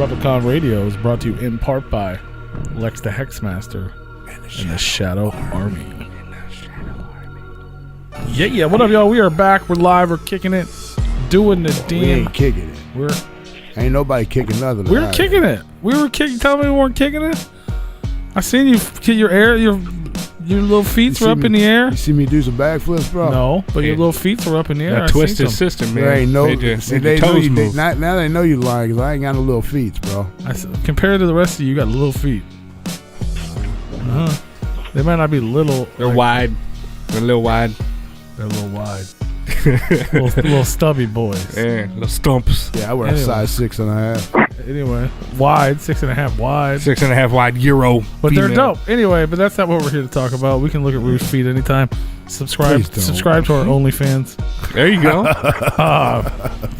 Replicon Radio is brought to you in part by Lex the Hexmaster and the Shadow Army. Yeah. What up, y'all? We are back. We're live. We're kicking it. Doing the damn. We ain't kicking it. Ain't nobody kicking nothing. We were kicking it. We were kicking. Tell me we weren't kicking it. I seen you kick your air. Your little feet were up in the air. You see me do some backflips, bro? No, but your little feet were up in the air. That twisted system, man. There ain't no. Now they know you lying because I ain't got no little feet, bro. Compared to the rest of you, you got little feet. They might not be little. They're wide. They're a little wide. They're a little wide. little stubby boys. Yeah, little stumps. Yeah, I wear a size 6.5. Anyway, wide, 6.5 wide. 6.5 wide Euro. But female. they're dope. Anyway, but that's not what we're here to talk about. We can look at Ruth's feet anytime. Subscribe to our OnlyFans. There you go.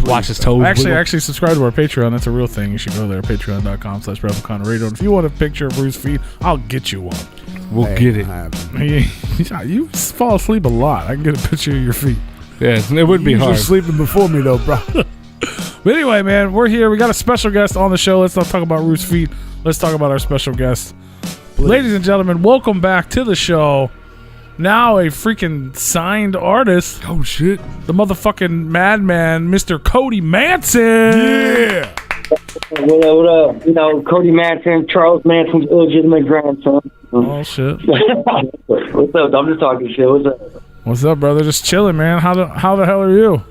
Watch his toes. Actually subscribe to our Patreon. That's a real thing. You should go there. Patreon.com/RepliconRadio. And if you want a picture of Ruth's feet, I'll get you one. We'll get it. You fall asleep a lot. I can get a picture of your feet. Yeah, it would be hard. You were sleeping before me, though, bro. But anyway, man, we're here. We got a special guest on the show. Let's not talk about Ruth's feet. Let's talk about our special guest. Please. Ladies and gentlemen, welcome back to the show. Now a freaking signed artist. Oh, shit. The motherfucking madman, Mr. CODY MANSON. Yeah. What up? You know, CODY MANSON, Charles Manson's illegitimate grandson. Oh, shit. What's up? I'm just talking shit. What's up? What's up, brother? Just chilling, man. How the hell are you?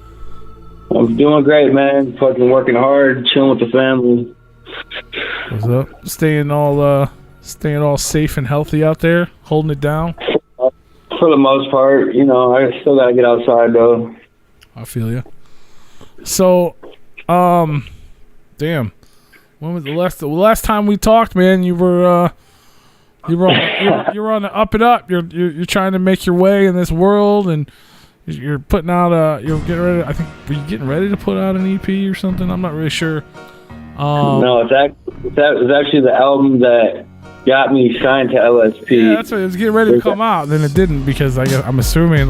I'm doing great, man. Fucking working hard, chilling with the family. What's up? Staying all safe and healthy out there, holding it down. For the most part, you know, I still gotta get outside though. I feel you. So, damn. When was the last time we talked, man? You were on the up and up. You're trying to make your way in this world, and you're putting out you're getting ready. I think were you getting ready to put out an EP or something? I'm not really sure. No, it's actually the album that got me signed to LSP. Yeah, that's what it was getting ready to come out. Then it didn't because I'm assuming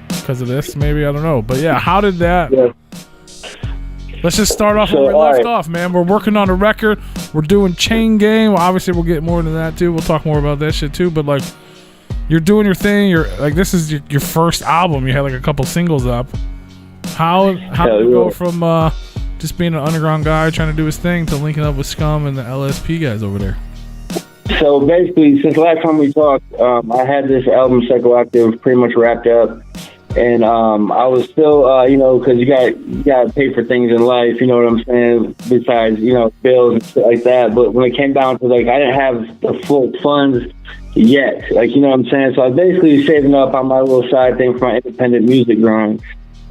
because of this. Maybe I don't know. But yeah, how did that? Yeah. Let's just start off where we left off, man. We're working on a record. We're doing Chain Gang. Well, obviously, we'll get more into that, too. We'll talk more about that shit, too. But, like, you're doing your thing. You're like, this is your first album. You had, like, a couple singles up. How did you go from just being an underground guy trying to do his thing to linking up with Scum and the LSP guys over there? So, basically, since the last time we talked, I had this album, Psychoactive, pretty much wrapped up. And I was still, you know, because you got to pay for things in life, you know what I'm saying, besides, you know, bills and shit like that. But when it came down to, like, I didn't have the full funds yet, like, you know what I'm saying? So I was basically saving up on my little side thing for my independent music grind.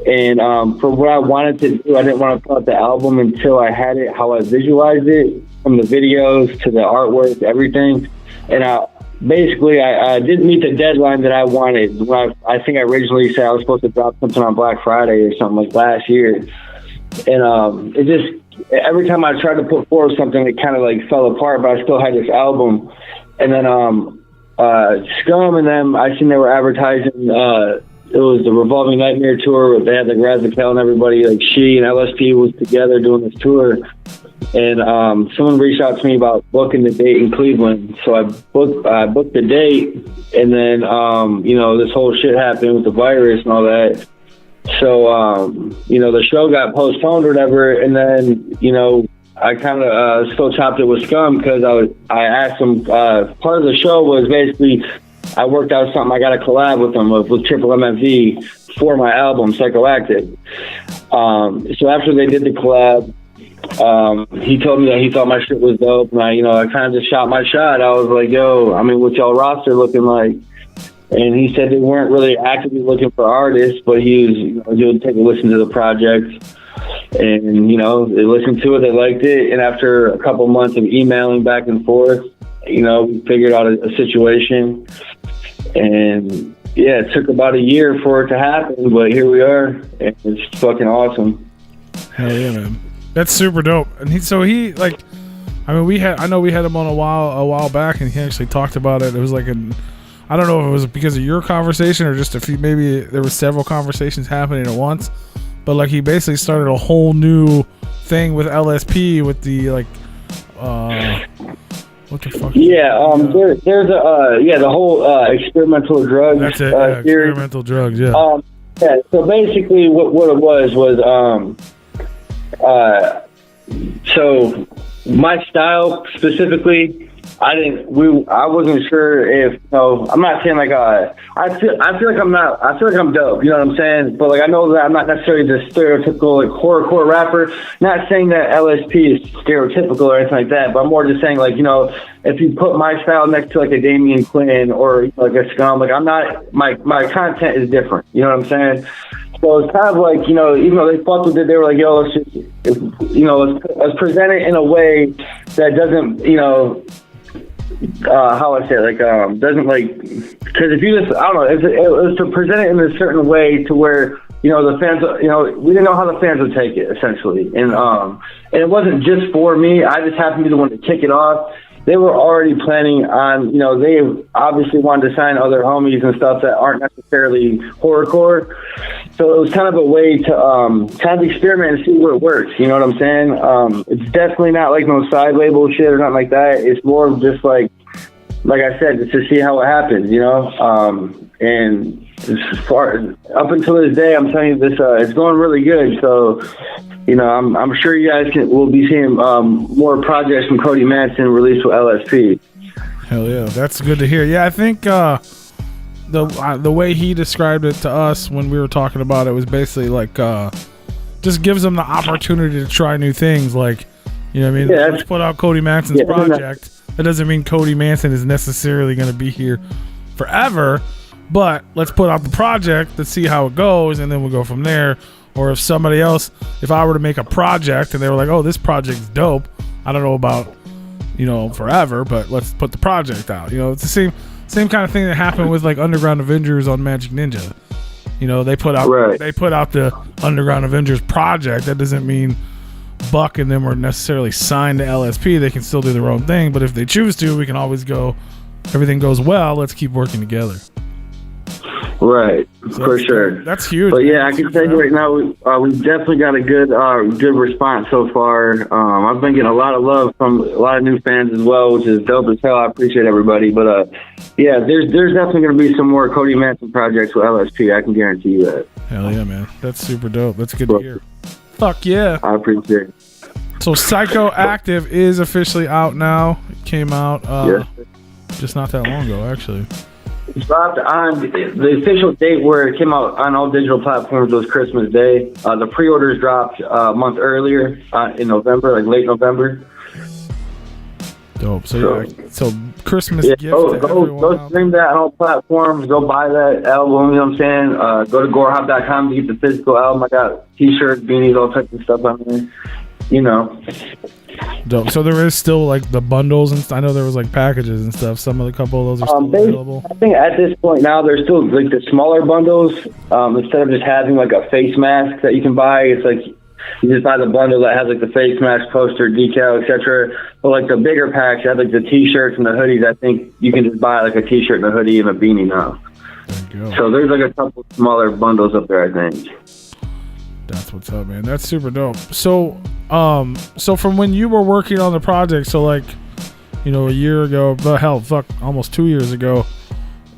And for what I wanted to do, I didn't want to put out the album until I had it, how I visualized it, from the videos to the artwork, everything. And I didn't meet the deadline that I wanted. I think I originally said I was supposed to drop something on Black Friday or something like last year. And it just, every time I tried to put forward something, it kind of like fell apart, but I still had this album. And then Scum and them, I seen they were advertising, it was the Revolving Nightmare tour. They had like Raz and everybody, like she and LSP was together doing this tour. And someone reached out to me about booking the date in Cleveland. So I booked the date, and then, you know, this whole shit happened with the virus and all that. So, you know, the show got postponed or whatever, and then, you know, I kind of still chopped it with Scum because I asked them, part of the show was basically I worked out something, I got a collab with them, with Triple MFV for my album, Psychoactive. So after they did the collab, he told me that he thought my shit was dope, and I kind of just shot my shot. I was like, yo, I mean, what's y'all roster looking like? And he said they weren't really actively looking for artists, but he would take a listen to the project. And, you know, they listened to it, they liked it. And after a couple months of emailing back and forth, you know, we figured out a situation. And yeah, it took about a year for it to happen, but here we are. And it's fucking awesome. Hell yeah, man. That's super dope. And we had him on a while back, and he actually talked about it. It was like I don't know if it was because of your conversation or just maybe there were several conversations happening at once, but like he basically started a whole new thing with LSP with the like What the fuck? Yeah, there's the whole experimental drugs. That's it. Theory. Experimental drugs. Yeah. Yeah. So basically, what it was so my style specifically, I wasn't sure if I'm not saying like I feel like I'm dope, you know what I'm saying? But like I know that I'm not necessarily the stereotypical like horrorcore rapper. Not saying that LSP is stereotypical or anything like that, but I'm more just saying like, if you put my style next to like a Damian Quinn or like a Scum, like I'm not my content is different, you know what I'm saying? So it's kind of like, even though they fucked with it, they were like, yo, let's just let's present it in a way that doesn't, how I say it, like doesn't like, because if you just, I don't know, it was to present it in a certain way to where the fans, we didn't know how the fans would take it essentially, and it wasn't just for me. I just happened to be the one to kick it off. They were already planning on, they obviously wanted to sign other homies and stuff that aren't necessarily horrorcore. So it was kind of a way to kind of experiment and see where it works. You know what I'm saying? It's definitely not like no side label shit or nothing like that. It's more of just like I said, just to see how it happens, and as far up until this day, I'm telling you this, it's going really good. So, I'm sure you guys will be seeing more projects from Cody Manson released with LSP. Hell yeah, that's good to hear. Yeah, I think the way he described it to us when we were talking about it was basically like just gives them the opportunity to try new things. Like, Yeah, let's put out Cody Manson's project. That doesn't mean Cody Manson is necessarily going to be here forever, but let's put out the project to see how it goes, and then we'll go from there. Or if somebody else, if I were to make a project and they were like, oh, this project's dope, I don't know about, forever, but let's put the project out. It's the same kind of thing that happened with like Underground Avengers on Magic Ninja. They put out the Underground Avengers project. That doesn't mean Buck and them are necessarily signed to LSP. They can still do their own thing, but if they choose to, we can always go, everything goes well, let's keep working together. Right, So for sure. That's huge. But yeah, I can tell you right now, we've definitely got a good response so far. I've been getting a lot of love from a lot of new fans as well, which is dope as hell. I appreciate everybody. But yeah, there's definitely going to be some more Cody Manson projects with LSP. I can guarantee you that. Hell yeah, man. That's super dope. That's good to hear. Fuck yeah. I appreciate it. So Psychoactive is officially out now. It came out just not that long ago, actually. It dropped on the official date where it came out on all digital platforms was Christmas Day. The pre-orders dropped a month earlier in November, like late November. Dope. So Christmas gift. Go stream that on all platforms. Go buy that album. You know what I'm saying? Go to gorehop.com to get the physical album. I got t-shirts, beanies, all types of stuff on there. Dope. So there is still like the bundles, and I know there was like packages and stuff. Some of the couple of those are still available. I think at this point now there's still like the smaller bundles. Instead of just having like a face mask that you can buy, it's like you just buy the bundle that has like the face mask, poster, decal, etc. But like the bigger packs have like the t-shirts and the hoodies. I think you can just buy like a t-shirt and a hoodie and a beanie now. There you go. So there's like a couple smaller bundles up there, I think. That's what's up, man. That's super dope. So from when you were working on the project, so like, a year ago, but hell, almost 2 years ago,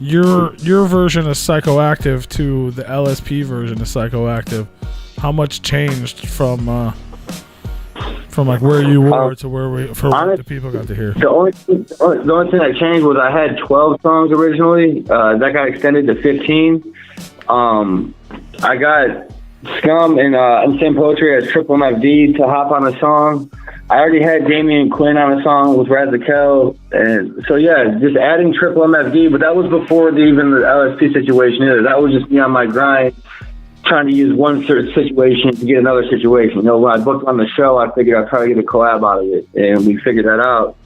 your version of Psychoactive to the LSP version of Psychoactive, how much changed from like where you were to where what the people got to hear? The only thing that changed was I had 12 songs originally. That got extended to 15. I got Scum and Insane Poetry as Triple MFD to hop on a song. I already had Damian Quinn on a song with Razakel, and so yeah, just adding Triple MFD, but that was before even the LSP situation either. That was just me on my grind, trying to use one certain situation to get another situation. When I booked on the show, I figured I'd try to get a collab out of it, and we figured that out.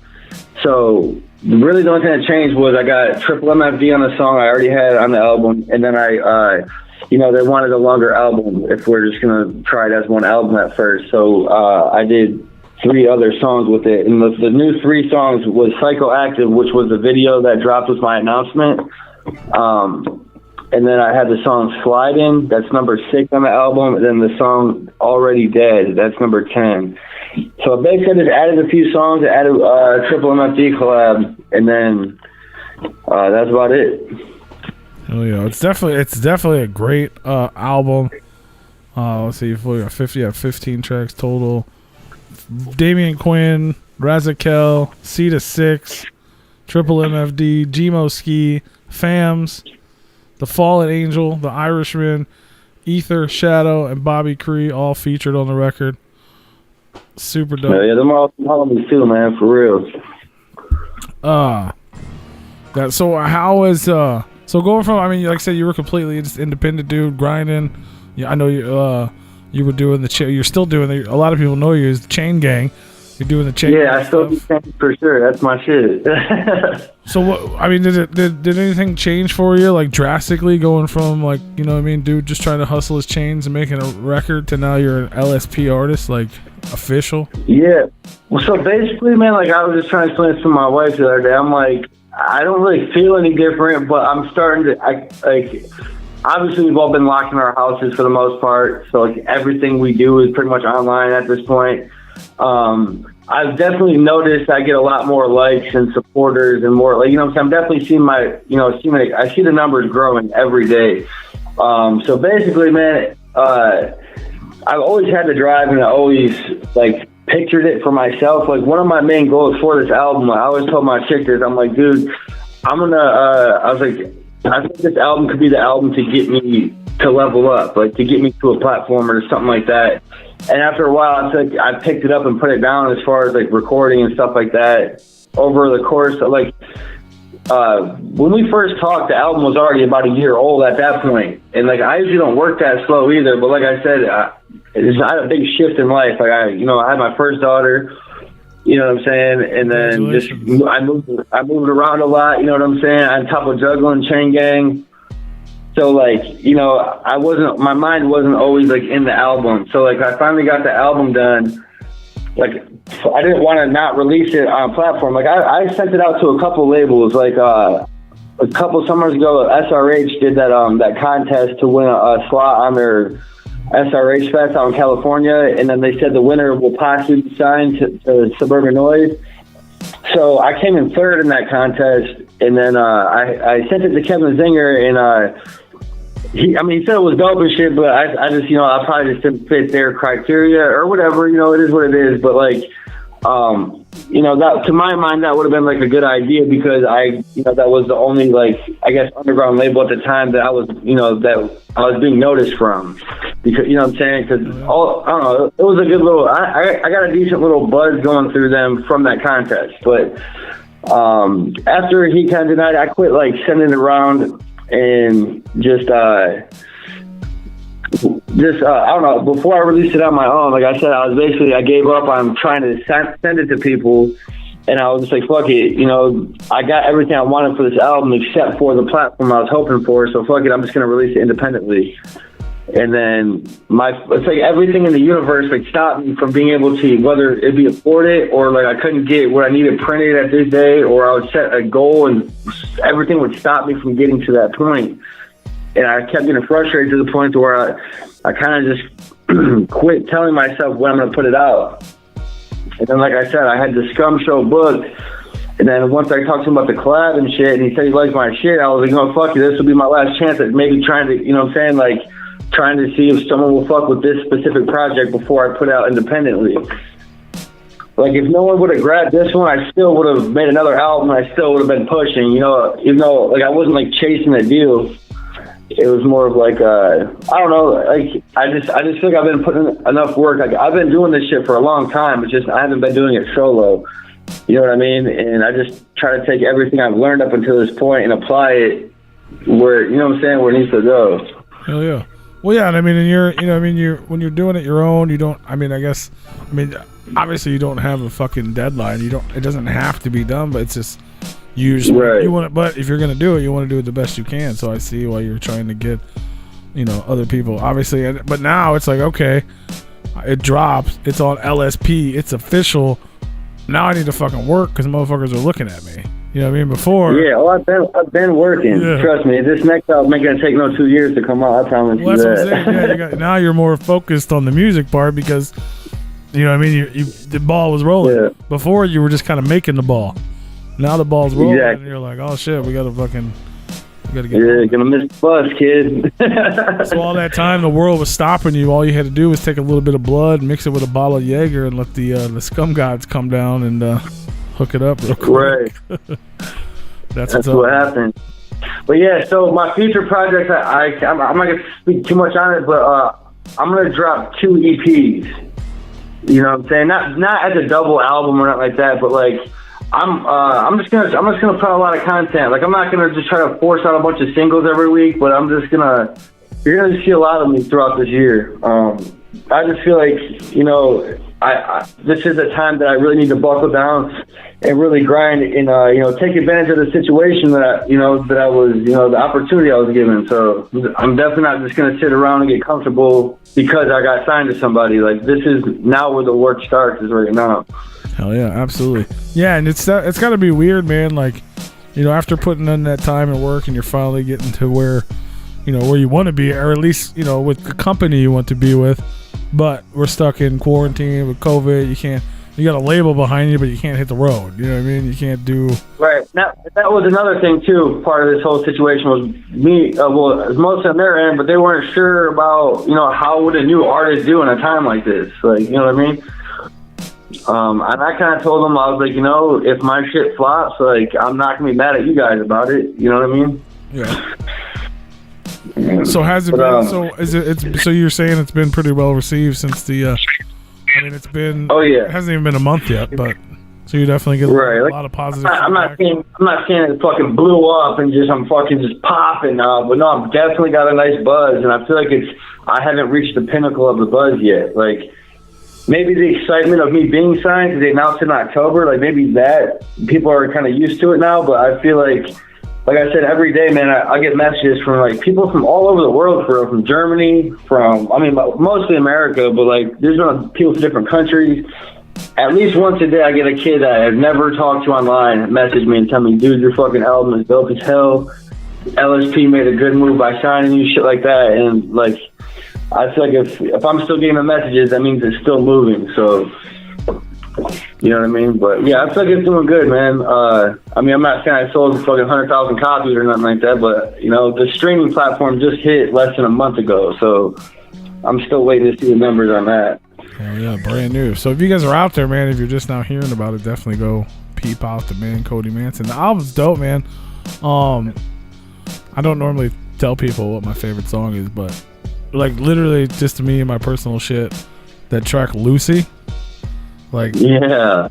So really the only thing that changed was I got Triple MFD on the song I already had on the album, and then they wanted a longer album if we're just going to try it as one album at first. So I did 3 other songs with it. And the new 3 songs was Psychoactive, which was the video that dropped with my announcement. And then I had the song Sliding, that's number 6 on the album. And then the song Already Dead. That's number 10. So basically, I just added a few songs, added triple MFD collab, and then that's about it. Oh yeah, it's definitely a great album. Let's see, if we got 15 tracks total. Damian Quinn, Razakel, C to 6, Triple MFD, Gmo Ski, Fams, The Fallen Angel, The Irishman, Ether, Shadow, and Bobby Cree all featured on the record. Super dope. Yeah, them all homies too, man, for real. So how is so going from, I mean, like I said, you were completely just independent dude grinding. Yeah, I know you were doing you're still doing a lot of people know you as the Chain Gang. You're doing the Chain. Yeah, I still do Chain for sure. That's my shit. So what? I mean, did anything change for you, like drastically, going from like, you know what I mean, dude, just trying to hustle his chains and making a record to now you're an LSP artist, like official? Yeah. Well, so basically, man, like I was just trying to explain this to my wife the other day. I'm like, I don't really feel any different, but I'm starting to, obviously we've all been locked in our houses for the most part. So like everything we do is pretty much online at this point. I've definitely noticed I get a lot more likes and supporters and more, like, you know what I'm saying? I'm definitely seeing I see the numbers growing every day. So basically, man, I've always had the drive, and I always like pictured it for myself. Like one of my main goals for this album, I always told my chick this, I'm like, dude, I think this album could be the album to get me to level up, like to get me to a platform or something like that. And after a while, I picked it up and put it down as far as like recording and stuff like that. Over the course of like, when we first talked, the album was already about a year old at that point. And like, I usually don't work that slow either. But like I said, I had a big shift in life. Like I had my first daughter, you know what I'm saying? And then I moved around a lot, you know what I'm saying? On top of juggling Chain Gang. So like, my mind wasn't always like in the album. So like I finally got the album done. Like I didn't want to not release it on a platform. Like I sent it out to a couple labels. Like a couple summers ago, SRH did that contest to win a slot on their SRH Fest out in California. And then they said the winner will possibly be signed to Suburban Noise. So I came in third in that contest. And then I sent it to Kevin Zinger, and he said it was dope and shit, but I just, I probably just didn't fit their criteria or whatever, it is what it is. But like, that to my mind, that would have been like a good idea because that was the only, like, I guess, underground label at the time that I was, that I was being noticed from, because, you know what I'm saying? Because I don't know, it was a good little, I got a decent little buzz going through them from that contest. But after he kind of denied, I quit like sending it around. And just I don't know, before I released it on my own, like I said, I gave up on trying to send it to people, and I was just like, fuck it, I got everything I wanted for this album except for the platform I was hoping for, so fuck it, I'm just gonna release it independently. And then it's like everything in the universe like stopped me from being able to, whether it be afforded or like I couldn't get what I needed printed at this day, or I would set a goal and everything would stop me from getting to that point. And I kept getting frustrated to the point to where I kind of just quit telling myself when I'm going to put it out. And then, like I said, I had the Scum show booked. And then once I talked to him about the collab and shit, and he said he liked my shit, I was like, no, fuck it, this will be my last chance at maybe trying to, you know what I'm saying, like, trying to see if someone will fuck with this specific project before I put out independently. Like, if no one would have grabbed this one, I still would have made another album. I still would have been pushing, even though, like, I wasn't, like, chasing a deal. It was more of, like, I don't know, like, I just feel like I've been putting enough work. Like, I've been doing this shit for a long time. It's just I haven't been doing it solo. You know what I mean? And I just try to take everything I've learned up until this point and apply it where, you know what I'm saying, where it needs to go. Hell yeah. Well, yeah, and I mean, when you're doing it your own, you don't, obviously you don't have a fucking deadline. It doesn't have to be done, but it's just, you want it, but if you're going to do it, you want to do it the best you can. So I see why you're trying to get, other people, obviously. But now it's like, okay, it drops, it's on LSP, it's official. Now I need to fucking work because motherfuckers are looking at me. You know what I mean? Before. Yeah, I've been working. Yeah. Trust me, this next album ain't gonna take no 2 years to come out. I promise Well, you that's what that. I'm saying. Yeah, now you're more focused on the music part because, you know what I mean? You the ball was rolling. Yeah. Before, you were just kind of making the ball. Now the ball's rolling, Exactly. and you're like, oh, shit, we got to get Yeah, gonna miss the bus, kid. So all that time the world was stopping you, all you had to do was take a little bit of blood, mix it with a bottle of Jaeger, and let the scum gods come down and hook it up real quick. Right. That's what happened. But yeah, so my future projects, I'm not gonna speak too much on it, but I'm gonna drop 2 EPs. You know what I'm saying? Not as a double album or nothing like that, but like I'm just gonna put a lot of content. Like I'm not gonna just try to force out a bunch of singles every week, but you're gonna see a lot of me throughout this year. I just feel like, you know, this is a time that I really need to buckle down and really grind and, you know, take advantage of the situation that I was, you know, the opportunity I was given. So I'm definitely not just going to sit around and get comfortable because I got signed to somebody. Like, this is now where the work starts, is right now. Hell yeah, absolutely. Yeah, and it's got to be weird, man. Like, you know, after putting in that time and work and you're finally getting to where, you know, where you want to be, or at least, you know, with the company you want to be with. But we're stuck in quarantine with COVID. You got a label behind you, but you can't hit the road. You know what I mean? You can't do. Right. Now, that was another thing, too. Part of this whole situation was me, well, it was mostly on their end, but they weren't sure about, you know, how would a new artist do in a time like this? Like, you know what I mean? And I kind of told them, I was like, you know, if my shit flops, like, I'm not going to be mad at you guys about it. You know what I mean? Yeah. So has it been? So you're saying it's been pretty well received since the? I mean, it's been. Oh yeah. It hasn't even been a month yet, but so you definitely get a lot of positive. I'm not saying it fucking blew up and I'm fucking just popping now, but no, I've definitely got a nice buzz, and I feel like I haven't reached the pinnacle of the buzz yet. Like maybe the excitement of me being signed because they announced it in October, like maybe that people are kind of used to it now, but I feel like I said, every day, man, I get messages from, like, people from all over the world, from Germany, mostly America, but, like, there's people from different countries. At least once a day, I get a kid that I've never talked to online message me and tell me, dude, your fucking album is dope as hell. LSP made a good move by signing you, shit like that. And, like, I feel like if I'm still getting the messages, that means it's still moving, so... You know what I mean? But yeah, I feel like it's doing good, man. I mean, I'm not saying I sold fucking 100,000 copies or nothing like that, but you know, the streaming platform just hit less than a month ago, so I'm still waiting to see the numbers on that. Oh yeah, brand new. So if you guys are out there, man, if you're just now hearing about it, definitely go peep out the man CODY MANSON. The album's dope, man. I don't normally tell people what my favorite song is, but like literally just to me and my personal shit, that track Lucy. Like yeah,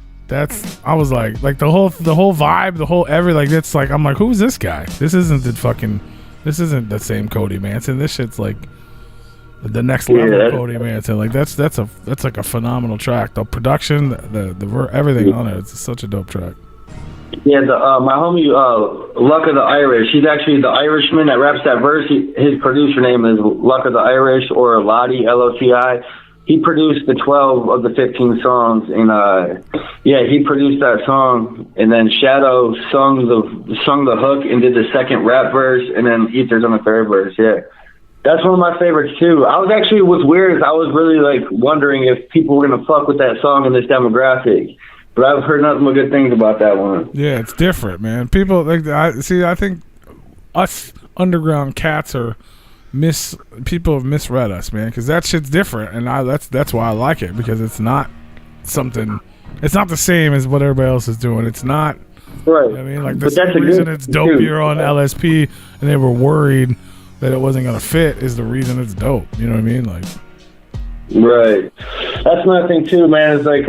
I was like the whole vibe, the whole like that's like I'm like, who's this guy? This isn't the same CODY MANSON. This shit's like the next level of CODY MANSON. Like that's like a phenomenal track. The production, the everything on it. It's such a dope track. Yeah, my homie Luck of the Irish. He's actually the Irishman that raps that verse. His producer name is Luck of the Irish, or Lottie, Loti. He produced the 12 of the 15 songs, and he produced that song. And then Shadow sung the hook and did the second rap verse, and then Ether's on the third verse. Yeah, that's one of my favorites too. What's weird is I was really like wondering if people were gonna fuck with that song in this demographic, but I've heard nothing but good things about that one. Yeah, it's different, man. People like I think us underground cats people have misread us, man, because that shit's different, and that's why I like it, because it's not the same as what everybody else is doing. It's not right. I mean, like, that's the reason it's dope here on LSP, and they were worried that it wasn't gonna fit, is the reason it's dope. You know what I mean? Like, right. That's another thing too, man. Is like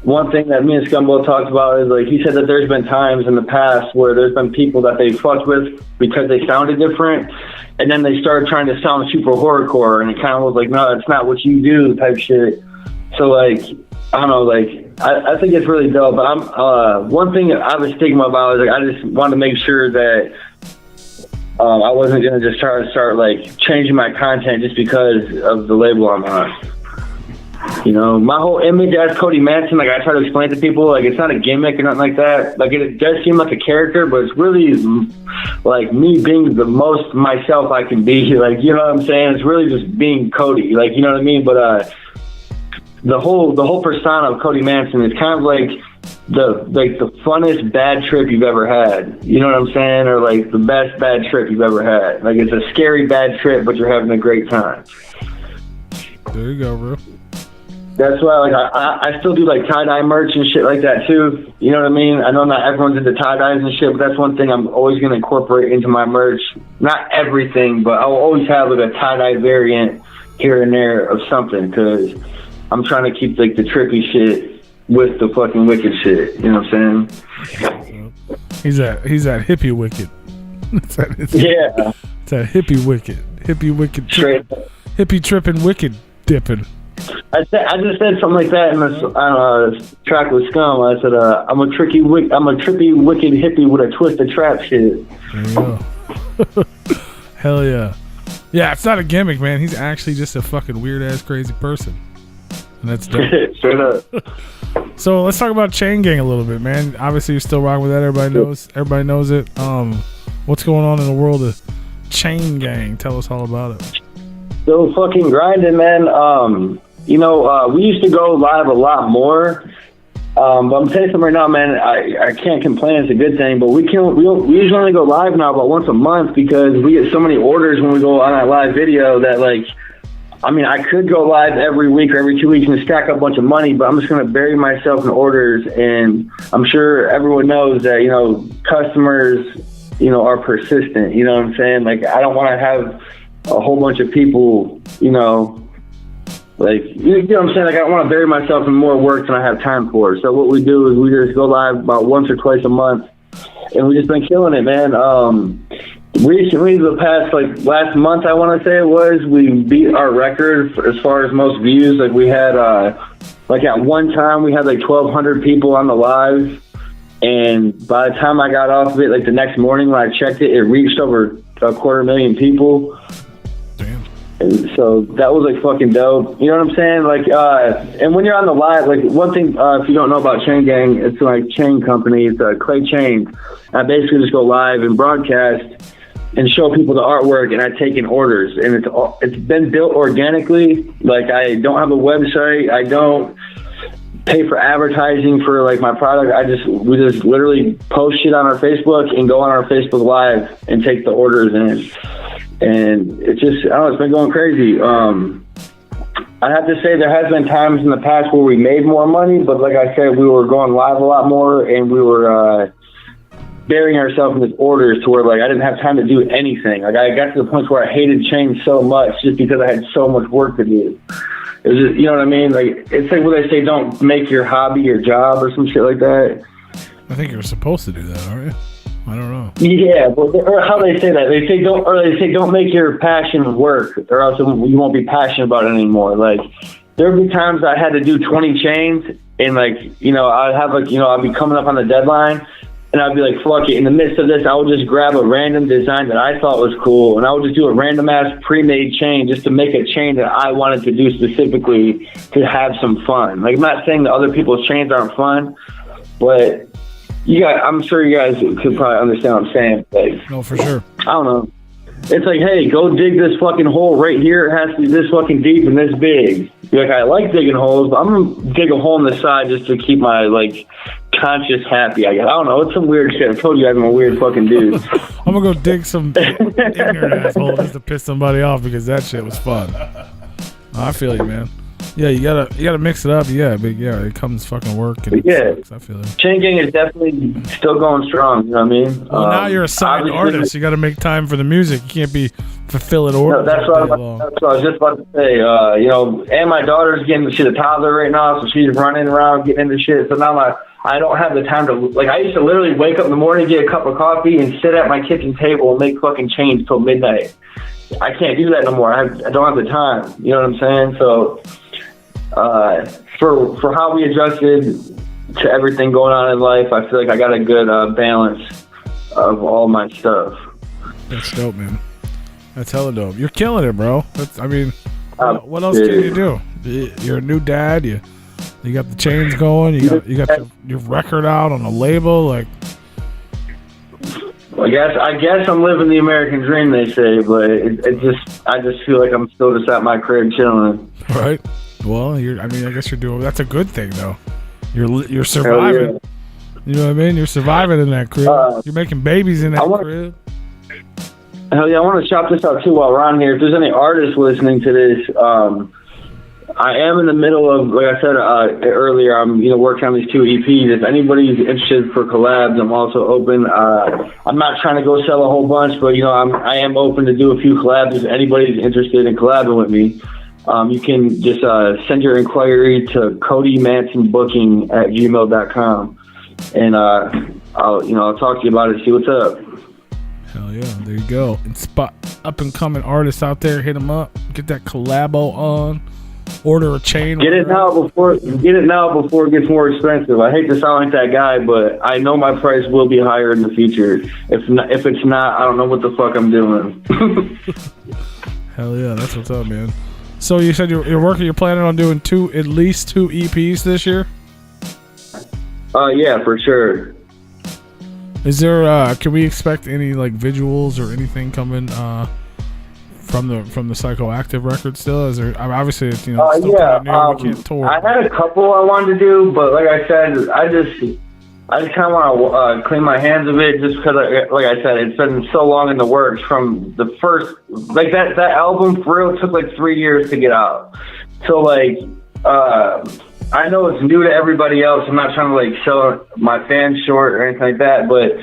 one thing that me and Scumbo talked about is like he said that there's been times in the past where there's been people that they fucked with because they sounded different, and then they started trying to sound super horrorcore, and it kind of was like, no, it's not what you do type shit. So like, I don't know, like I think it's really dope. But I'm one thing I was stigma about is like I just wanted to make sure that I wasn't gonna just try to start like changing my content just because of the label I'm on. You know, my whole image as Cody Manson, like I try to explain to people, like it's not a gimmick or nothing like that. Like it does seem like a character, but it's really like me being the most myself I can be. Like, you know what I'm saying? It's really just being Cody. Like, you know what I mean? But the whole persona of Cody Manson is kind of like the funnest bad trip you've ever had. You know what I'm saying? Or like the best bad trip you've ever had. Like it's a scary bad trip, but you're having a great time. There you go, bro. That's why, like, I still do like tie-dye merch and shit like that too. You know what I mean? I know not everyone's into tie-dyes and shit, but that's one thing I'm always gonna incorporate into my merch. Not everything, but I'll always have like a tie-dye variant here and there of something, because I'm trying to keep like the trippy shit with the fucking wicked shit. You know what I'm saying? He's that hippie wicked. Yeah. It's that hippie wicked. Hippie wicked. Straight. Hippie tripping wicked dipping. I just said something like that in this track with Scum. I said, I'm a trippy wicked hippie with a twisted trap shit. There you go. Hell yeah. Yeah, it's not a gimmick, man. He's actually just a fucking weird ass crazy person. And that's dope. Straight up. So let's talk about Chain Gang a little bit, man. Obviously you're still rocking with that. Everybody knows it. What's going on in the world of Chain Gang? Tell us all about it. Still fucking grinding, man. You know, we used to go live a lot more. But I'm telling you something right now, man, I can't complain. It's a good thing. But we usually only go live now about once a month, because we get so many orders when we go on that live video that, like, I mean, I could go live every week or every 2 weeks and stack up a bunch of money, but I'm just going to bury myself in orders. And I'm sure everyone knows that, you know, customers, you know, are persistent. You know what I'm saying? Like, I don't want to have a whole bunch of people, you know, like, you know what I'm saying? Like, I don't want to bury myself in more work than I have time for. So what we do is we just go live about once or twice a month, and we've just been killing it, man. Recently, the past, like, last month, I want to say it was, we beat our record as far as most views. Like, we had, like, at one time, we had, like, 1,200 people on the live, and by the time I got off of it, like, the next morning when I checked it, it reached over 250,000 people. Damn. And so that was like fucking dope. You know what I'm saying? Like, and when you're on the live, like one thing, if you don't know about Chain Gang, it's like chain company. It's Clay Chain. I basically just go live and broadcast and show people the artwork, and I take in orders. And it's been built organically. Like, I don't have a website. I don't pay for advertising for like my product. We just literally post shit on our Facebook and go on our Facebook Live and take the orders in. And it's just, I don't know, it's been going crazy. I have to say there has been times in the past where we made more money, but like I said, we were going live a lot more, and we were burying ourselves in these orders to where, like, I didn't have time to do anything. Like, I got to the point where I hated Chain so much just because I had so much work to do. It was just, you know what I mean? Like, it's like what they say, don't make your hobby your job or some shit like that. I think you're supposed to do that, aren't you? I don't know. Yeah, but or how they say that? They say don't make your passion work, or else you won't be passionate about it anymore. Like, there'll be times I had to do 20 chains, and like, you know, I'd have like, you know, I'd be coming up on the deadline, and I'd be like, fuck it. In the midst of this, I would just grab a random design that I thought was cool, and I would just do a random ass pre-made chain just to make a chain that I wanted to do specifically to have some fun. Like, I'm not saying that other people's chains aren't fun, but I'm sure you guys could probably understand what I'm saying. Like, No, for sure. I don't know. It's like, hey, go dig this fucking hole right here. It has to be this fucking deep and this big. You're like, I like digging holes, but I'm going to dig a hole in the side just to keep my, like, conscience happy. I don't know. It's some weird shit. I told you I'm a weird fucking dude. I'm going to go dig some ignorant asshole just to piss somebody off because that shit was fun. I feel you, man. Yeah, you gotta mix it up. Yeah, but yeah, it comes fucking work. And yeah, sucks. I feel it. Chain Gang is definitely still going strong. You know what I mean? Well, now you're a signed artist. You got to make time for the music. You can't be fulfilling orders. No, that's what I was just about to say. You know, and my daughter's getting a toddler right now, so she's running around getting into shit. So now I don't have the time to, like, I used to literally wake up in the morning, get a cup of coffee, and sit at my kitchen table and make fucking chains till midnight. I can't do that no more. I don't have the time. You know what I'm saying? So. For how we adjusted to everything going on in life, I feel like I got a good balance of all my stuff. That's dope, man. That's hella dope. You're killing it, bro. What else can you do? You're a new dad. You got the chains going. You got your record out on a label. Like, I guess I'm living the American dream, they say, but I just feel like I'm still just at my crib chilling. Right. Well, I guess you're doing. That's a good thing, though. You're surviving. Yeah. You know what I mean? You're surviving in that crib. You're making babies in that crib. Hell yeah, I want to shout this out too while we're on here. If there's any artists listening to this, I am in the middle of, like I said earlier, I'm working on these 2 EPs. If anybody's interested for collabs, I'm also open. I'm not trying to go sell a whole bunch, but I am open to do a few collabs. If anybody's interested in collabing with me, you can just send your inquiry to CODYMansonBooking@gmail.com, and I'll talk to you about it. See what's up. Hell yeah, there you go. And spot up and coming artists out there, hit them up. Get that collabo on. Order a chain. Get it now before it gets more expensive. I hate to sound like that guy, but I know my price will be higher in the future. If it's not, I don't know what the fuck I'm doing. Hell yeah, that's what's up, man. So you said you're planning on doing at least 2 EPs this year? Yeah, for sure. Is there can we expect any like visuals or anything coming from the Psychoactive record still? Is there obviously it's still kind of new, we can't tour. I had a couple I wanted to do, but like I said, I just kind of want to clean my hands of it, just because like I said, it's been so long in the works from the first, like that album for real took like 3 years to get out. So like I know it's new to everybody else. I'm not trying to like sell my fans short or anything like that, but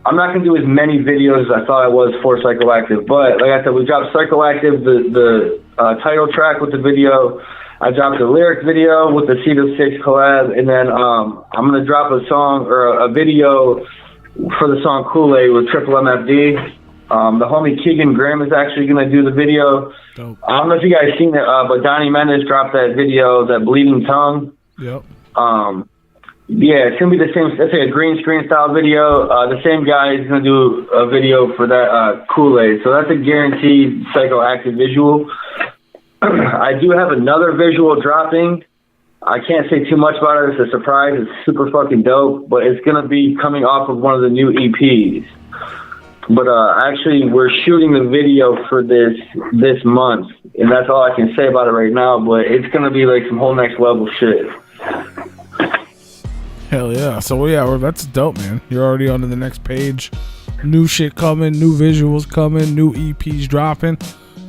I'm not going to do as many videos as I thought I was for Psychoactive. But like I said, we dropped Psychoactive, the title track with the video. I dropped the lyric video with the Seed of Six collab, and then I'm going to drop a song or a video for the song Kool-Aid with Triple MFD. The homie Keegan Graham is actually going to do the video. Dope. I don't know if you guys seen it, but Donnie Mendes dropped that video, that Bleeding Tongue. Yep. Yeah, it's going to be the same. It's like a green screen style video. The same guy is going to do a video for that Kool-Aid. So that's a guaranteed Psychoactive visual. I do have another visual dropping. I can't say too much about it. It's a surprise. It's super fucking dope, but it's going to be coming off of one of the new EPs. But actually, we're shooting the video for this month, and that's all I can say about it right now. But it's going to be like some whole next level shit. Hell yeah. So yeah, that's dope, man. You're already on to the next page. New shit coming, new visuals coming, new EPs dropping,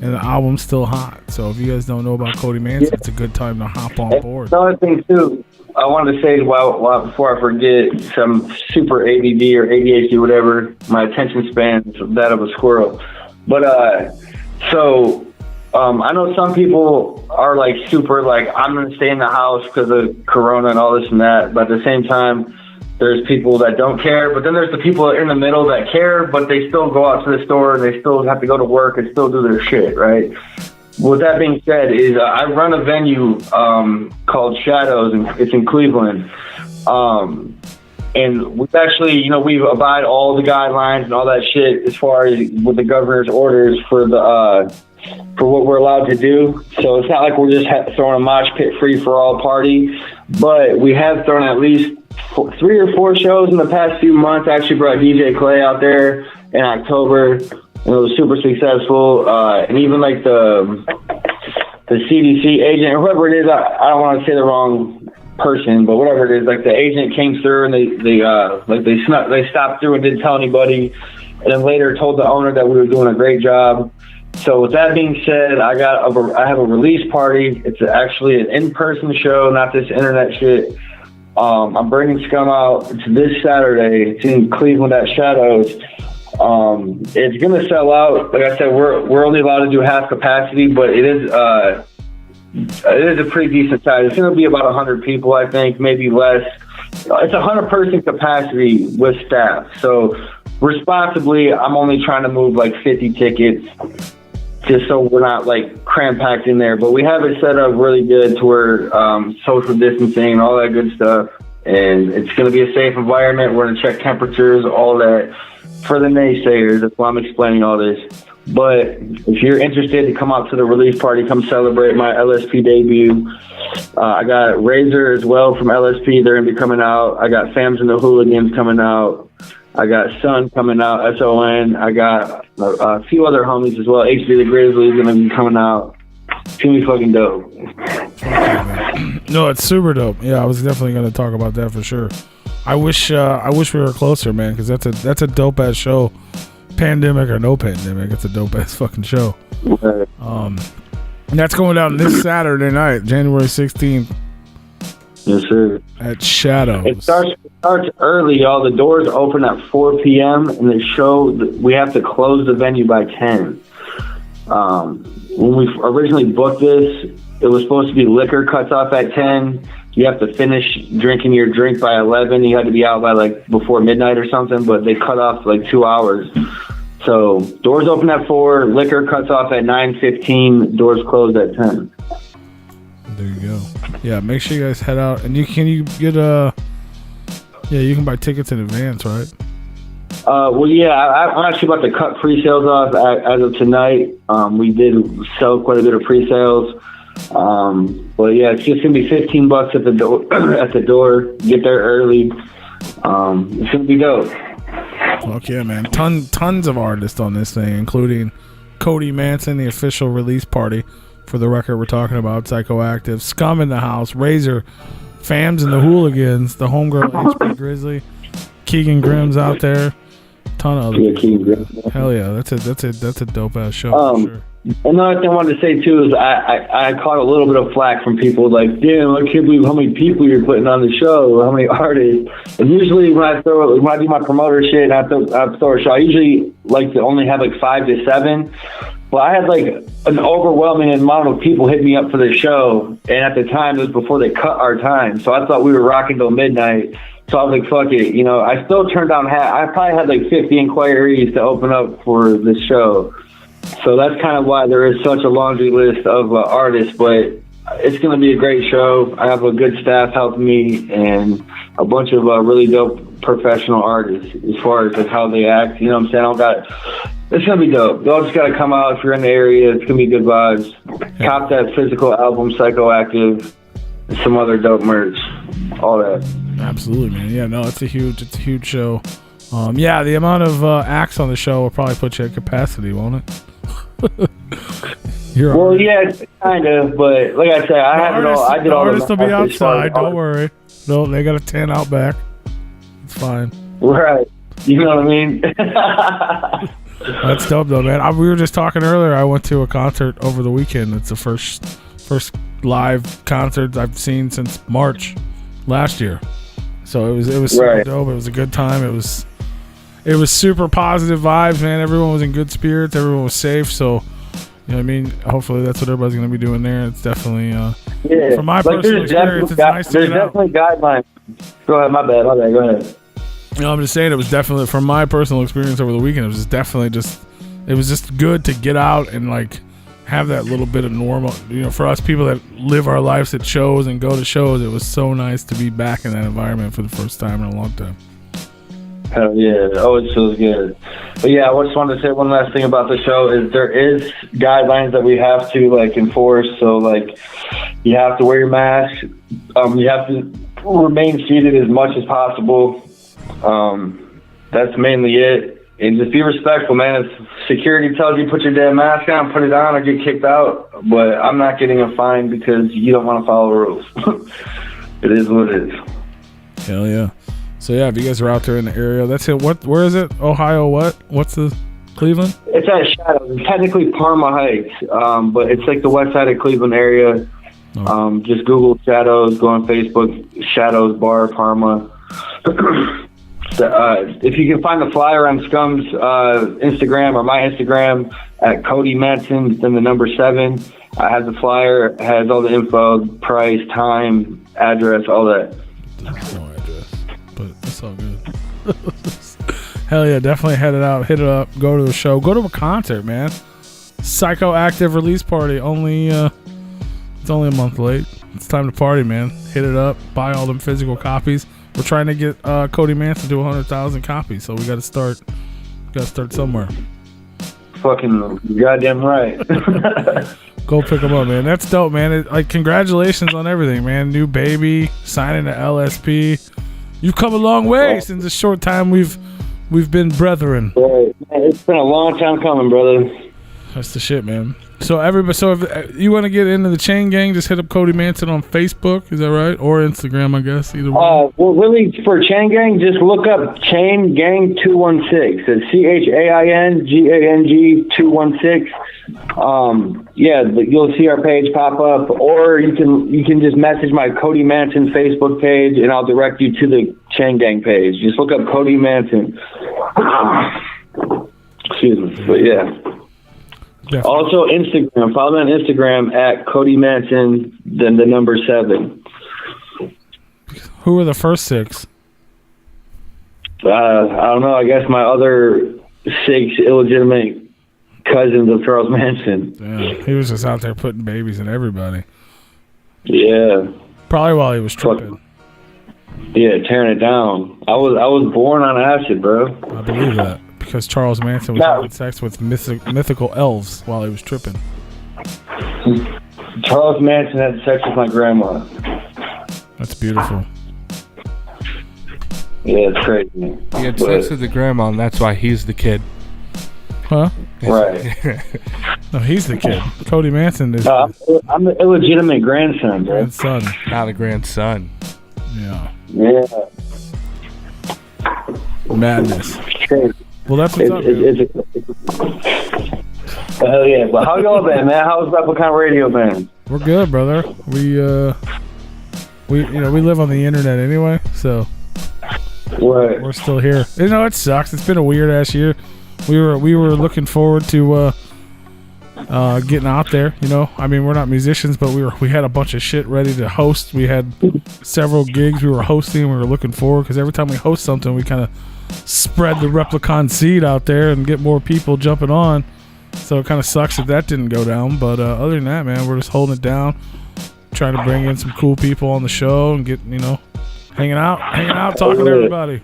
and the album's still hot. So if you guys don't know about Cody Manson, it's a good time to hop on board. Another thing too, I wanted to say before I forget, some super ADD or ADHD, whatever. My attention span is that of a squirrel. But I know some people are like super like, I'm gonna stay in the house because of Corona and all this and that. But at the same time, there's people that don't care. But then there's the people in the middle that care, but they still go out to the store and they still have to go to work and still do their shit, right? With that being said, I run a venue called Shadows, and it's in Cleveland. And we've actually, we abide all the guidelines and all that shit as far as with the governor's orders for what we're allowed to do. So it's not like we're just throwing a mosh pit free for all party, but we have thrown at least 3 or 4 shows in the past few months. I actually brought DJ Clay out there in October. And it was super successful, and even like the CDC agent, or whoever it is, I don't want to say the wrong person, but whatever it is, like the agent came through and they stopped through and didn't tell anybody, and then later told the owner that we were doing a great job. So with that being said, I have a release party. It's actually an in-person show, not this internet shit. I'm bringing Scum out. It's this Saturday. It's in Cleveland at Shadows. It's gonna sell out. Like I said, we're only allowed to do half capacity, but it is a pretty decent size. It's gonna be about 100 people, I think, maybe less. It's 100-person capacity with staff. So responsibly, I'm only trying to move like 50 tickets, just so we're not like cram-packed in there. But we have it set up really good to where social distancing and all that good stuff, and it's gonna be a safe environment. We're gonna check temperatures, all that. For the naysayers, that's why I'm explaining all this. But if you're interested to come out to the release party, come celebrate my LSP debut. I got Razor as well from LSP. They're going to be coming out. I got Fams and the Hooligans coming out. I got Son coming out, SON. I got a few other homies as well. HB the Grizzly is going to be coming out. It's going to be fucking dope. No, it's super dope. Yeah, I was definitely going to talk about that for sure. I wish we were closer, man, because that's a dope ass show. Pandemic or no pandemic, it's a dope ass fucking show. And that's going down this Saturday night, January 16th. Yes, sir. At Shadows. It starts early, y'all. The doors open at 4 p.m. and the show, we have to close the venue by 10. When we originally booked this, it was supposed to be liquor cuts off at 10. You have to finish drinking your drink by 11. You had to be out by like before midnight or something, but they cut off like 2 hours. So doors open at 4, liquor cuts off at 9:15, doors closed at 10. There you go. Yeah, make sure you guys head out, and you can buy tickets in advance, right? Well, yeah, I'm actually about to cut pre-sales off as of tonight. We did sell quite a bit of pre-sales. But yeah, it's just gonna be $15 at the door. At the door, get there early. It's gonna be dope. Fuck yeah, man! Tons of artists on this thing, including CODY, MANSON, the official release party for the record we're talking about, Psychoactive, Scum in the house, Razor, Fams and the Hooligans, the homegirl HB Grizzly, Keegan Grimm's out there, ton of others. Yeah, hell yeah, that's a dope ass show. For sure. Another thing I wanted to say too is I caught a little bit of flack from people like, damn, I can't believe how many people you're putting on the show, how many artists. And usually when I do my promoter shit and I throw a show, I usually like to only have like 5 to 7. But I had like an overwhelming amount of people hit me up for the show, and at the time it was before they cut our time, so I thought we were rocking till midnight. So I was like, fuck it, you know. I still turned down I probably had like 50 inquiries to open up for the show. So that's kind of why there is such a laundry list of artists, but it's going to be a great show. I have a good staff helping me and a bunch of really dope professional artists as far as like how they act. You know what I'm saying? It's going to be dope. Y'all just got to come out if you're in the area. It's going to be good vibes. Cop that physical album, Psychoactive, and some other dope merch. All that. Absolutely, man. Yeah, no, it's a huge show. Yeah, the amount of acts on the show will probably put you at capacity, won't it? Well, yeah, kind of, but like I said, I did all the artists will be outside. Don't worry. No, they got a tent out back. It's fine. Right. You know what I mean? That's dope, though, man. We were just talking earlier. I went to a concert over the weekend. It's the first live concert I've seen since March last year. So it was super dope. It was a good time. It was super positive vibes, man. Everyone was in good spirits. Everyone was safe. So, you know what I mean? Hopefully that's what everybody's going to be doing there. It's definitely, from my personal experience, it's nice to get out. There's definitely guidelines. Go ahead. My bad. Go ahead. You know, I'm just saying it was definitely, from my personal experience over the weekend, it was just good to get out and like have that little bit of normal, you know, for us people that live our lives at shows and go to shows. It was so nice to be back in that environment for the first time in a long time. Hell yeah, it always feels good. But yeah, I just wanted to say one last thing about the show is there is guidelines that we have to like enforce. So like you have to wear your mask, you have to remain seated as much as possible. That's mainly it. And just be respectful, man. If security tells you put your damn mask on, put it on or get kicked out. But I'm not getting a fine because you don't want to follow the rules. It is what it is. Hell yeah. So yeah, if you guys are out there in the area, that's it. Where is it? Ohio what? What's the Cleveland? It's at Shadows. It's technically Parma Heights, but it's like the west side of Cleveland area. Oh. Just Google Shadows, go on Facebook, Shadows Bar, Parma. If you can find the flyer on Scum's Instagram or my Instagram at CODY Manson, then the number 7. I have the flyer, it has all the info, price, time, address, all that. There's no address, but it's all good. Hell yeah, definitely head it out, hit it up, go to a show, go to a concert, man. Psychoactive release party, it's only a month late. It's time to party, man. Hit it up, buy all them physical copies. We're trying to get CODY Manson to 100,000 copies, so we got to start somewhere. fucking goddamn right. Go pick them up, man. That's dope, man. Like, congratulations on everything, man. New baby, signing the LSP. You've come a long way since the short time we've been brethren. Right. Man, it's been a long time coming, brother. That's the shit, man. So if you want to get into the Chain Gang, just hit up Cody Manson on Facebook. Is that right? Or Instagram, I guess. Either way. Well, really, for Chain Gang, just look up Chain Gang 216. It's ChainGang 216. Yeah, you'll see our page pop up, or you can just message my Cody Manson Facebook page, and I'll direct you to the Chain Gang page. Just look up Cody Manson. Excuse me, but yeah. Definitely. Also, Instagram. Follow me on Instagram at Cody Manson, then the number 7. Who were the first 6? I don't know. I guess my other 6 illegitimate cousins of Charles Manson. Yeah, he was just out there putting babies in everybody. Yeah. Probably while he was tripping. Yeah, tearing it down. I was born on acid, bro. I believe that. Because Charles Manson was having sex with mythical elves while he was tripping. Charles Manson had sex with my grandma. That's beautiful. Yeah, it's crazy. He had sex with the grandma, and that's why he's the kid. Huh? Right. No, he's the kid. Cody Manson is I'm the illegitimate grandson, bro. grandson. Not a grandson. Yeah. Yeah. Madness. It's crazy. Well, that's what's up, man. Hell yeah. Well, how y'all been, man? How's Replicon Radio been? We're good, brother. We live on the internet anyway, so What? we're still here. It sucks. It's been a weird ass year. We were looking forward to getting out there. I mean, we're not musicians, but we had a bunch of shit ready to host. We had several gigs we were hosting. We were looking forward because every time we host something, we kind of spread the Replicon seed out there and get more people jumping on. So it kind of sucks that didn't go down. But other than that, man, we're just holding it down, trying to bring in some cool people on the show and get hanging out, talking to everybody.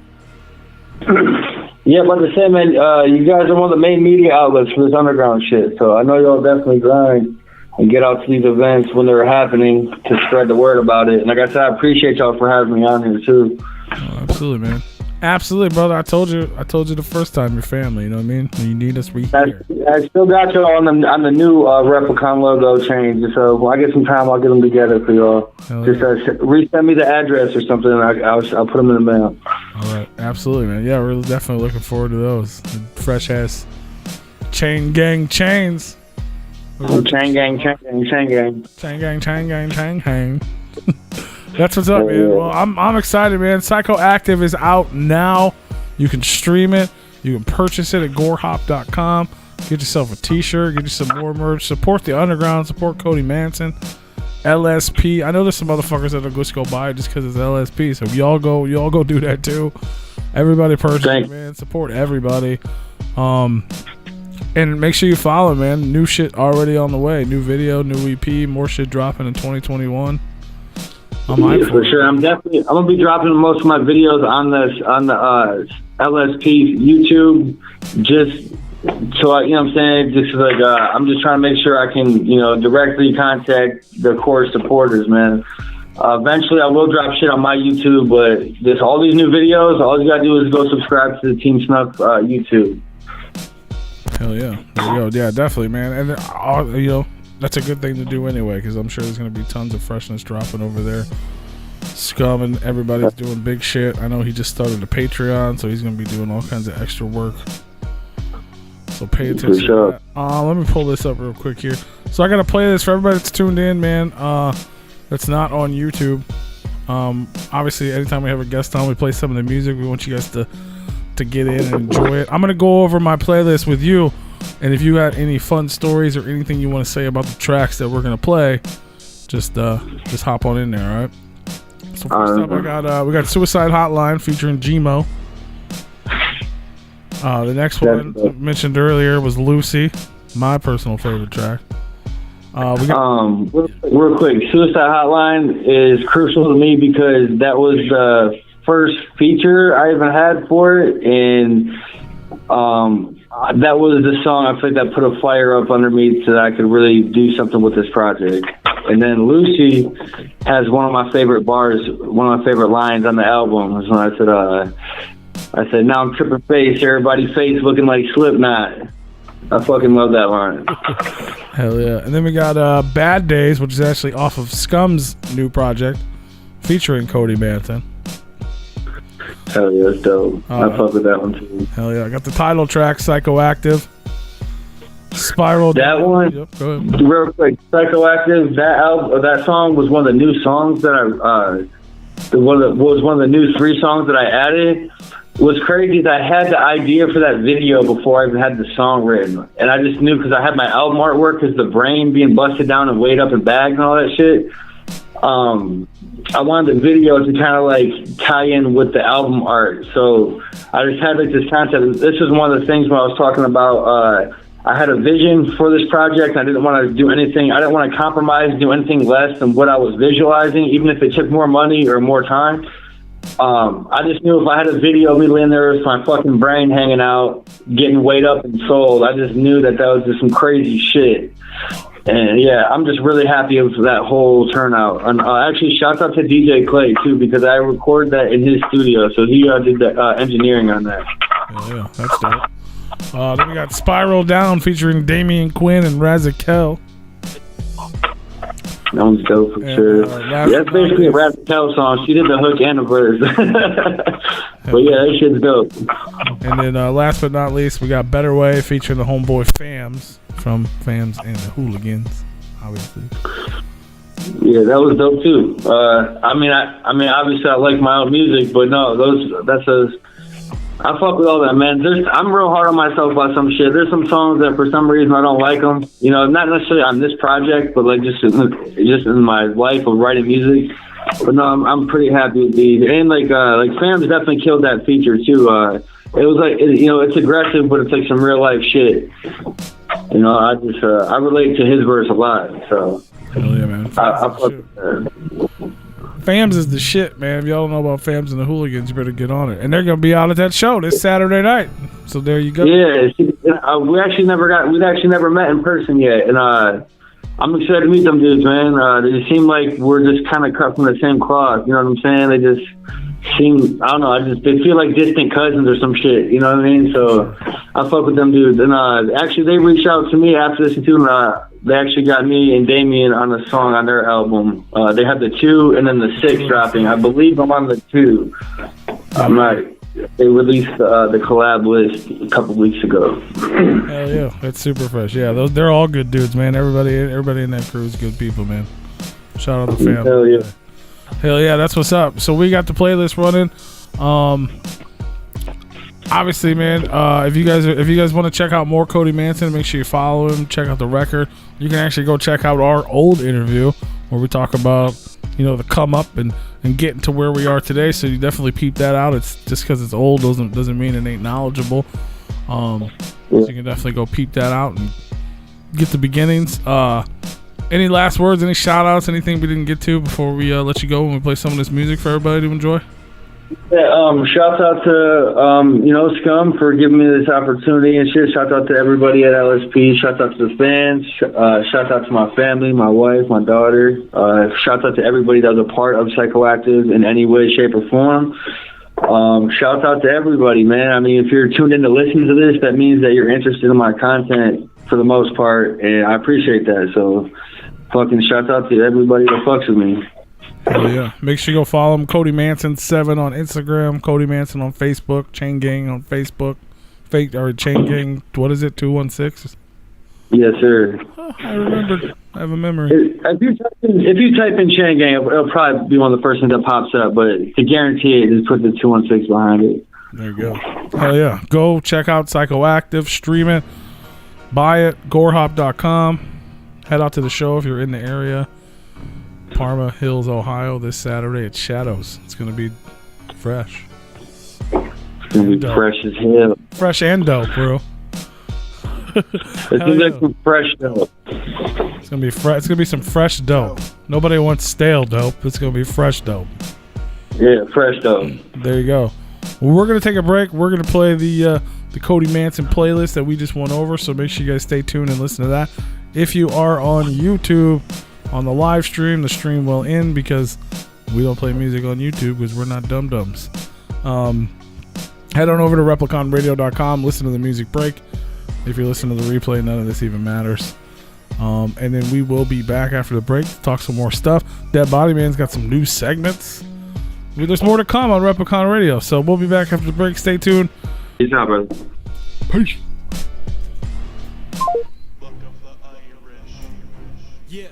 Yeah, but to say, man, you guys are one of the main media outlets for this underground shit. So I know y'all definitely grind and get out to these events when they're happening to spread the word about it. And like I said, I appreciate y'all for having me on here too. Oh, absolutely, man. Absolutely, brother. I told you the first time, you're family. You know what I mean? When you need us, we here. I still got y'all on the new Replicon logo change. So when I get some time, I'll get them together for y'all. Just resend me the address or something, and I'll put them in the mail. All right, absolutely, man. Yeah, we're definitely looking forward to those fresh ass Chain Gang chains. Chain gang. That's what's up, man. Well, I'm excited, man. Psychoactive is out now. You can stream it. You can purchase it at gorehop.com. Get yourself a t-shirt. Get you some more merch. Support the underground. Support Cody Manson. LSP. I know there's some motherfuckers that'll just go buy it just because it's LSP. So y'all go do that too. Everybody purchase it, man. Support everybody. And make sure you follow, man. New shit already on the way. New video, new EP, more shit dropping in 2021. For sure. I'm gonna be dropping most of my videos on the LSP YouTube, just so I'm saying, just like I'm just trying to make sure I can directly contact the core supporters, man. Eventually I will drop shit on my YouTube, but just all these new videos, all you gotta do is go subscribe to the Team Snuff YouTube. Hell yeah, there you go. Yeah, definitely, man. And that's a good thing to do anyway, because I'm sure there's going to be tons of freshness dropping over there. Scum and everybody's doing big shit. I know he just started a Patreon, so he's going to be doing all kinds of extra work. So pay attention to that. Let me pull this up real quick here. So I got to play this for everybody that's tuned in, man. That's not on YouTube. Obviously, anytime we have a guest on, we play some of the music. We want you guys to get in and enjoy it. I'm going to go over my playlist with you. And if you got any fun stories or anything you want to say about the tracks that we're gonna play, just hop on in there, all right? So first up, we got Suicide Hotline featuring Gmo. The next one mentioned earlier was Lucy, my personal favorite track. We got real quick, Suicide Hotline is crucial to me because that was the first feature I even had for it, and that was the song I feel like that put a fire up under me so that I could really do something with this project. And then Lucy has one of my favorite bars, one of my favorite lines on the album was when I said, now I'm tripping face, everybody's face looking like Slipknot. I fucking love that line. Hell yeah. And then we got Bad Days, which is actually off of Scum's new project featuring Cody Manson. Hell yeah, that's dope. I fuck with that one too. Hell yeah. I got the title track, Psychoactive. Spiral. That one, yep, go ahead. real quick, Psychoactive, that song was one of the new songs that was one of the new 3 songs that I added. What's crazy is I had the idea for that video before I even had the song written. And I just knew because I had my album artwork, because the brain being busted down and weighed up in bags and all that shit. I wanted the video to kind of like tie in with the album art. So I just had like this concept. This is one of the things when I was talking about, I had a vision for this project. I didn't want to do anything. I didn't want to compromise, do anything less than what I was visualizing, even if it took more money or more time. I just knew if I had a video of me laying there with my fucking brain hanging out, getting weighed up and sold, I just knew that was just some crazy shit. And yeah, I'm just really happy with that whole turnout. And actually, shout out to DJ Clay too, because I recorded that in his studio, so he did the engineering on that. Yeah, that's dope. Then we got Spiral Down featuring Damian Quinn and Razakel. That one's dope for sure. That's basically a Razakel song. She did the hook and the verse. But yeah, that shit's dope. And then last but not least, we got Better Way featuring the homeboy Fams from Fams and the Hooligans, obviously. Yeah, that was dope too. I mean, obviously I like my own music, but no, I fuck with all that, man. I'm real hard on myself about some shit. There's some songs that for some reason I don't like them. You know, not necessarily on this project, but like just in my life of writing music. But no, I'm pretty happy with these. And like Fams definitely killed that feature too. It was like, it's aggressive, but it's like some real life shit. You know, I relate to his verse a lot. So hell yeah, man. I fuck with that. Fams is the shit, man. If y'all don't know about Fams and the Hooligans, you better get on it. And they're gonna be out at that show this Saturday night. So there you go. Yeah, we actually never met in person yet, and I'm excited to meet them dudes, man. They just seem like we're just kind of cut from the same cloth. You know what I'm saying? They just seem, I don't know, they feel like distant cousins or some shit. You know what I mean? So I fuck with them dudes. And actually, they reached out to me after this too. They actually got me and Damien on a song on their album. They have the 2 and then the 6 dropping. I believe I'm on the 2. I'm not. They released the collab list a couple weeks ago. Hell yeah, that's super fresh. Yeah, they're all good dudes, man. Everybody in that crew is good people, man. Shout out to fam. Hell yeah. Hell yeah, that's what's up. So we got the playlist running. Obviously, man, if you guys want to check out more Cody Manson, make sure you follow him. Check out the record. You can actually go check out our old interview where we talk about, the come up and getting to where we are today. So you definitely peep that out. It's just because it's old doesn't mean it ain't knowledgeable. So you can definitely go peep that out and get the beginnings. Any last words? Any shout outs? Anything we didn't get to before we let you go and we play some of this music for everybody to enjoy? Yeah, shout out to Scum for giving me this opportunity and shit. Shout out to everybody at LSP. Shout out to the fans. Shout out to my family, my wife, my daughter. Shout out to everybody that was a part of Psychoactive in any way, shape, or form. Shout out to everybody, man. I mean, if you're tuned in to listen to this, that means that you're interested in my content for the most part, and I appreciate that. So, fucking shout out to everybody that fucks with me. Hell yeah. Make sure you go follow him. Cody Manson 7 on Instagram. Cody Manson on Facebook. Chain Gang on Facebook. Chain Gang, what is it, 216? Yes, sir. Oh, I remembered. I have a memory. If you type in Chain Gang, it'll probably be one of the first things that pops up, but to guarantee it, just put the 216 behind it. There you go. Hell yeah. Go check out Psychoactive. Stream it. Buy it. Gorehop.com. Head out to the show if you're in the area. Parma Hills, Ohio, this Saturday at Shadows. It's going to be fresh. It's going to be fresh as hell. Fresh and dope, bro. It's going to be some fresh dope. It's going to be fresh. It's going to be some fresh dope. Nobody wants stale dope. It's going to be fresh dope. Yeah, fresh dope. There you go. Well, we're going to take a break. We're going to play the the Cody Manson playlist that we just went over. So make sure you guys stay tuned and listen to that. If you are on YouTube, on the live stream, the stream will end because we don't play music on YouTube because we're not dum-dums. Head on over to repliconradio.com. Listen to the music break. If you're listening to the replay, none of this even matters. And then we will be back after the break to talk some more stuff. Dead Body Man's got some new segments. There's more to come on Replicon Radio. So we'll be back after the break. Stay tuned. Peace out, brother. Peace. Yeah.